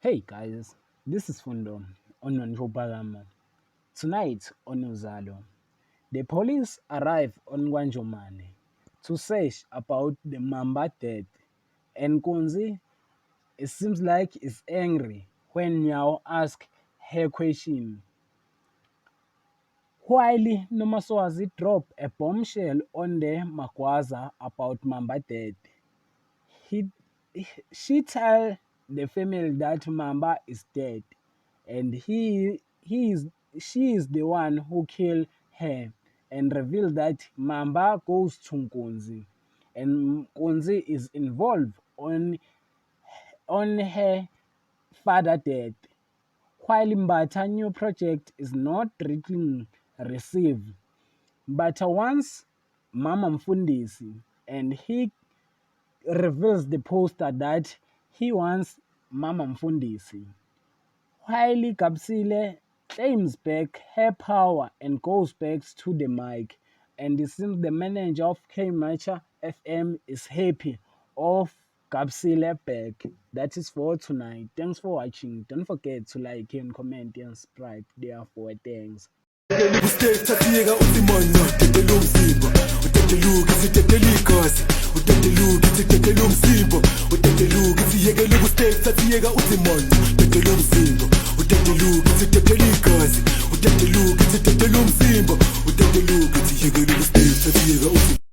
Hey guys, this is Fundo on Nonjobagama. Tonight on Uzalo, the police arrive on Wanjomane to search about the Mamba death, and Kunzi, it seems like, is angry when Nyao asks her question. While Nomaswazi drop a bombshell on the Makwaza about Mamba death, he, she tell the family that Mamba is dead and he is she is the one who killed her, and reveal that Mamba goes to Nkunzi and Nkunzi is involved on her father death. While Mbata new project is not reaching received, Mbata wants Mama Mfundisi, and he reveals the poster that he wants Mama Mfundisi. While Kapsile claims back her power and goes back to the mic, and it seems the manager of K Matcha FM is happy of Kapsile back. That is for tonight. Thanks for watching. Don't forget to like and comment and subscribe. Therefore, thanks. Ustetatiyeka usimona utetela umzimba uteteluka sitetela igazi uteteluka sitetela umzimba uteteluka siyekela ustetatiyeka usimona utetela umzimba uteteluka sitetela igazi uteteluka sitetela umzimba uteteluka siyekela ustetatiyeka usimona